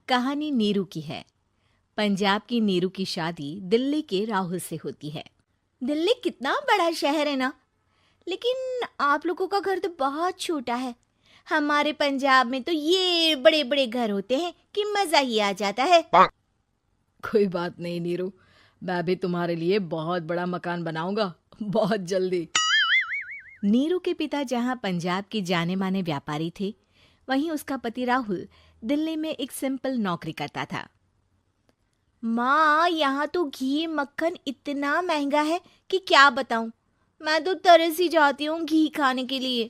कहानी नीरू की है। पंजाब की नीरू की शादी दिल्ली के राहुल से होती है। दिल्ली कितना बड़ा शहर है ना, लेकिन आप लोगों का घर तो बहुत छोटा है। हमारे पंजाब में तो ये बड़े बड़े घर होते हैं कि मजा ही आ जाता है। कोई बात नहीं नीरू, मैं भी तुम्हारे लिए बहुत बड़ा मकान बनाऊंगा बहुत जल्दी। नीरू के पिता जहाँ पंजाब के जाने माने व्यापारी थे, वहीं उसका पति राहुल दिल्ली में एक सिंपल नौकरी करता था। माँ, यहाँ तो घी मक्खन इतना महंगा है कि क्या बताऊं। मैं तो तरस ही जाती हूँ घी खाने के लिए।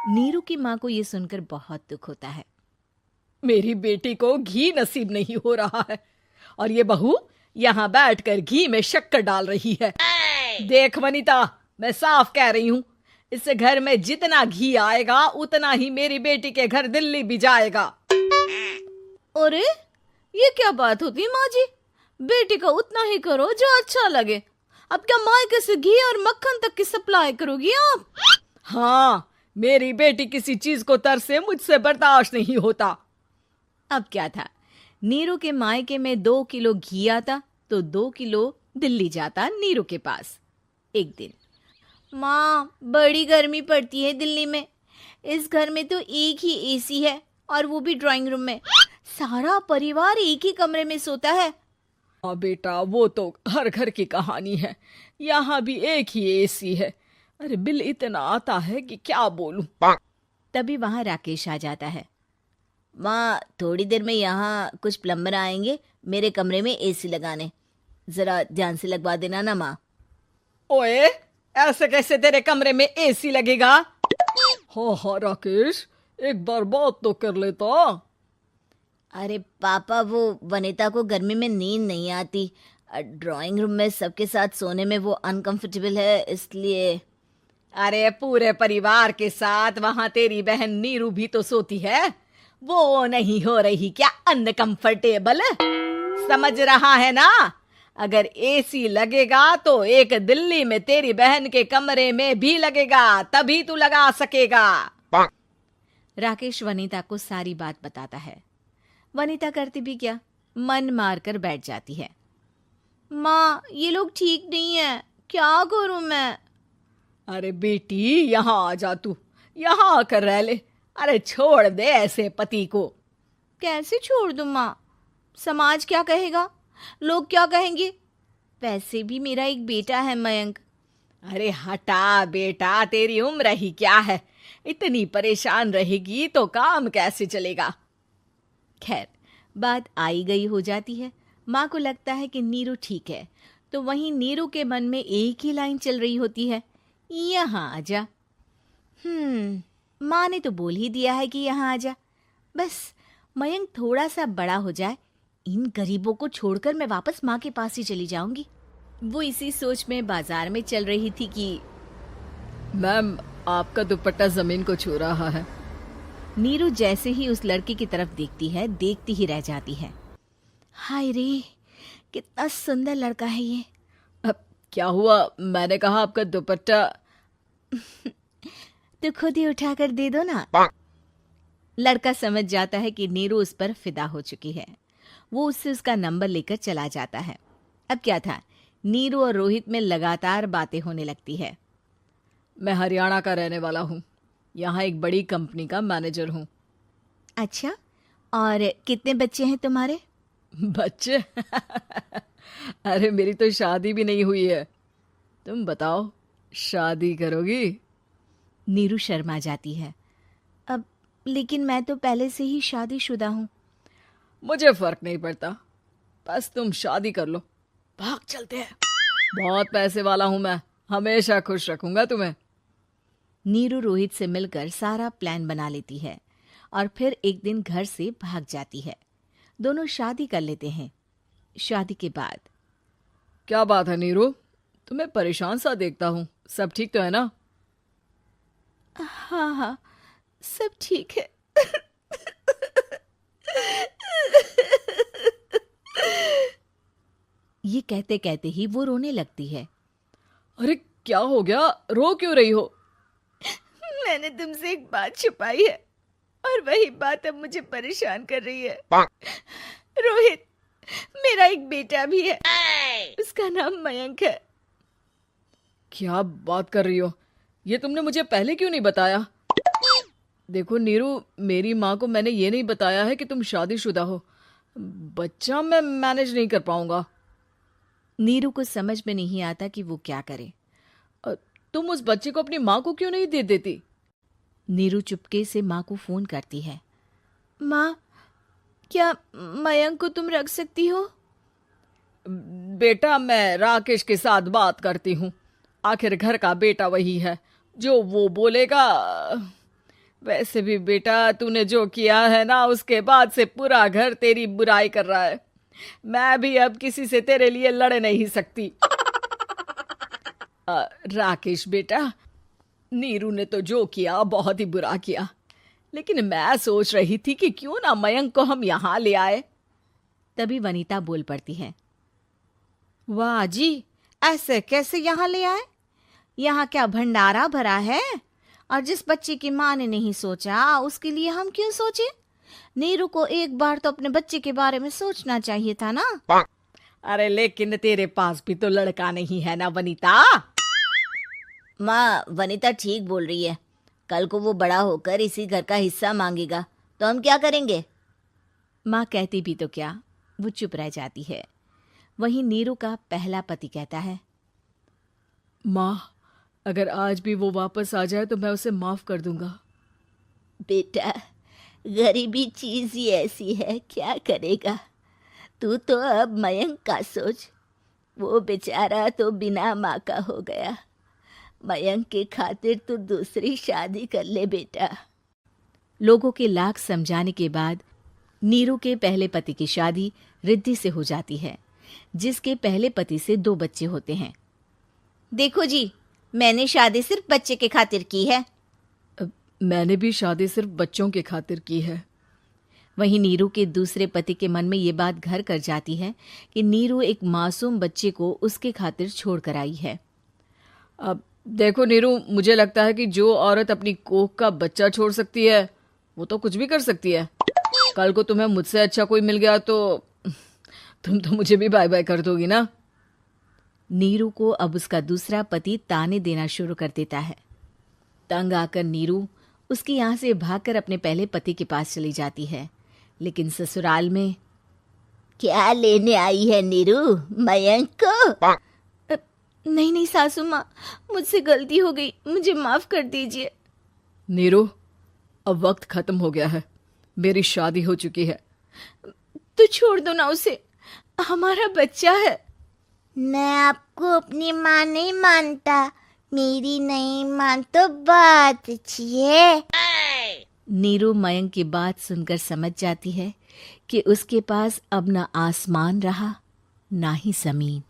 नीरू की माँ को ये सुनकर बहुत दुख होता है। मेरी बेटी को घी नसीब नहीं हो रहा है और ये बहू यहाँ बैठकर घी में शक्कर डाल रही है। देख वनिता, मैं साफ कह रही हूँ, इस घर में जितना घी आएगा उतना ही मेरी बेटी के घर दिल्ली भी जाएगा। अरे ये क्या बात होती माँ जी? बेटी का उतना ही करो जो अच्छा लगे। अब क्या मायके से घी और मक्खन तक की सप्लाई करोगी आप? हाँ, मेरी बेटी किसी चीज को तरसे मुझसे बर्दाश्त नहीं होता। अब क्या था, नीरू के मायके में 2 किलो घी आता तो 2 किलो दिल्ली जाता नीरू के पास। एक दिन, माँ बड़ी गर्मी पड़ती है दिल्ली में। इस घर में तो एक ही एसी है और वो भी ड्राइंग रूम में। सारा परिवार एक ही कमरे में सोता है। हाँ बेटा, वो तो हर घर की कहानी है। यहाँ भी एक ही एसी है। अरे बिल इतना आता है कि क्या बोलूं। तभी वहां राकेश आ जाता है। माँ, थोड़ी देर में यहाँ कुछ प्लम्बर आएंगे मेरे कमरे में एसी लगाने। जरा ध्यान से लगवा देना ना माँ। ओए, ऐसे कैसे तेरे कमरे में एसी लगेगा? हाँ राकेश, एक बार बात तो कर लेता। अरे पापा, वो वनिता को गर्मी में नींद नहीं आती। ड्राइंग रूम में सबके साथ सोने में वो अनकंफर्टेबल है, इसलिए। अरे पूरे परिवार के साथ वहां तेरी बहन नीरू भी तो सोती है। वो नहीं हो रही क्या अनकंफर्टेबल? समझ रहा है ना? अगर एसी लगेगा तो एक दिल्ली में तेरी बहन के कमरे में भी लगेगा, तभी तू लगा सकेगा। राकेश वनिता को सारी बात बताता है। वनिता करती भी क्या, मन मारकर बैठ जाती है। माँ, ये लोग ठीक नहीं है, क्या करूं मैं? अरे बेटी, यहाँ आ जा, तू यहाँ आकर रह ले। अरे छोड़ दे ऐसे पति को। कैसे छोड़ दूं माँ? समाज क्या कहेगा, लोग क्या कहेंगे? वैसे भी मेरा एक बेटा है मयंक। अरे हटा बेटा, तेरी उम्र ही क्या है? इतनी परेशान रहेगी तो काम कैसे चलेगा? खैर, बात आई गई हो जाती है। माँ को लगता है कि नीरू ठीक है, तो वहीं नीरू के मन में एक ही लाइन चल रही होती है, यहाँ आजा। माँ ने तो बोल ही दिया है कि यहाँ आजा। बस मयंक थोड़ा सा बड़ा हो जाए, इन गरीबों को छोड़कर मैं वापस माँ के पास ही चली जाऊंगी। वो इसी सोच में बाजार में चल रही थी कि मैम, आपका दुपट्टा जमीन को छू रहा है। नीरू जैसे ही उस लड़के की तरफ देखती है, देखती ही रह जाती है। हाय रे, कितना सुंदर लड़का है ये। अब क्या हुआ? मैंने कहा आपका दुपट्टा। तो खुद ही उठाकर दे दो ना। लड़का समझ जाता है कि नीरू उस पर फिदा हो चुकी है। वो उससे उसका नंबर लेकर चला जाता है। अब क्या था, नीरू और रोहित में लगातार बातें होने लगती है। मैं हरियाणा का रहने वाला हूँ, यहाँ एक बड़ी कंपनी का मैनेजर हूँ। अच्छा, और कितने बच्चे हैं तुम्हारे? बच्चे? अरे मेरी तो शादी भी नहीं हुई है। तुम बताओ, शादी करोगी? नीरू शर्मा जाती है। अब लेकिन मैं तो पहले से ही शादीशुदा हूँ। मुझे फर्क नहीं पड़ता, बस तुम शादी कर लो, भाग चलते हैं। बहुत पैसे वाला हूं मैं, हमेशा खुश रखूंगा तुम्हें। नीरू रोहित से मिलकर सारा प्लान बना लेती है और फिर एक दिन घर से भाग जाती है। दोनों शादी कर लेते हैं। शादी के बाद, क्या बात है नीरू, तुम्हें परेशान सा देखता हूँ, सब ठीक तो है ना? हाँ हाँ, सब ठीक है। ये कहते कहते ही वो रोने लगती है। अरे क्या हो गया, रो क्यों रही हो? मैंने तुमसे एक बात छुपाई है और वही बात अब मुझे परेशान कर रही है। रोहित, मेरा एक बेटा भी है, उसका नाम मयंक है। क्या बात कर रही हो? ये तुमने मुझे पहले क्यों नहीं बताया? देखो नीरू, मेरी माँ को मैंने ये नहीं बताया है कि तुम शादीशुदा हो। बच्चा मैं मैनेज नहीं कर पाऊंगा। नीरू को समझ में नहीं आता कि वो क्या करे। तुम उस बच्चे को अपनी माँ को क्यों नहीं दे देती? नीरू चुपके से माँ को फोन करती है। माँ, क्या मयंक को तुम रख सकती हो? बेटा, मैं राकेश के साथ बात करती हूँ। आखिर घर का बेटा वही है, जो वो बोलेगा। वैसे भी बेटा, तूने जो किया है ना, उसके बाद से पूरा घर तेरी बुराई कर रहा है। मैं भी अब किसी से तेरे लिए लड़ नहीं सकती। राकेश बेटा, नीरू ने तो जो किया बहुत ही बुरा किया, लेकिन मैं सोच रही थी कि क्यों ना मयंक को हम यहाँ ले आए। तभी वनीता बोल पड़ती है। वाह जी, ऐसे कैसे यहाँ ले आए? यहाँ क्या भंडारा भरा है? और जिस बच्चे की माँ ने नहीं सोचा, उसके लिए हम क्यों सोचे? नीरू को एक बार तो अपने बच्चे के बारे में सोचना चाहिए था ना। अरे लेकिन तेरे पास भी तो लड़का नहीं है ना वनीता। माँ, वनीता ठीक बोल रही है। कल को वो बड़ा होकर इसी घर का हिस्सा मांगेगा तो हम क्या करेंगे? माँ कहती भी तो क्या, वो चुप रह जाती है। वहीं नीरू का पहला पति कहता है। माँ, अगर आज भी वो वापस आ जाए तो मैं उसे माफ कर दूंगा। बेटा, गरीबी चीज ही ऐसी है, क्या करेगा? तू तो अब मयंक का सोच। वो बेचारा तो बिना माँ का हो गया। मयंक के खातिर तू दूसरी शादी कर ले बेटा। लोगों के लाख समझाने के बाद नीरू के पहले पति की शादी रिद्धि से हो जाती है, जिसके पहले पति से 2 बच्चे होते हैं। देखो जी, मैंने शादी सिर्फ बच्चे के खातिर की है। मैंने भी शादी सिर्फ बच्चों के खातिर की है। वहीं नीरू के दूसरे पति के मन में ये बात घर कर जाती है कि नीरू एक मासूम बच्चे को उसके खातिर छोड़ कर आई है। अब देखो नीरू, मुझे लगता है कि जो औरत अपनी कोख का बच्चा छोड़ सकती है, वो तो कुछ भी कर सकती है। कल को तुम्हें मुझसे अच्छा कोई मिल गया तो तुम तो मुझे भी बाय बाय कर दोगी ना। नीरू को अब उसका दूसरा पति ताने देना शुरू कर देता है। तंग आकर नीरू उसके यहाँ से भागकर अपने पहले पति के पास चली जाती है, लेकिन ससुराल में क्या लेने आई है नीरू, मयंक को? नहीं नहीं सासू माँ, मुझसे गलती हो गई, मुझे माफ कर दीजिए। नीरू, अब वक्त खत्म हो गया है, मेरी शादी हो चुकी है। तो छोड़ दो ना उसे, हमारा बच्चा है। मैं आपको अपनी माँ नहीं मानता, मेरी नहीं मान तो बात अच्छी है। नीरू मयंक की बात सुनकर समझ जाती है कि उसके पास अब न आसमान रहा ना ही जमीन।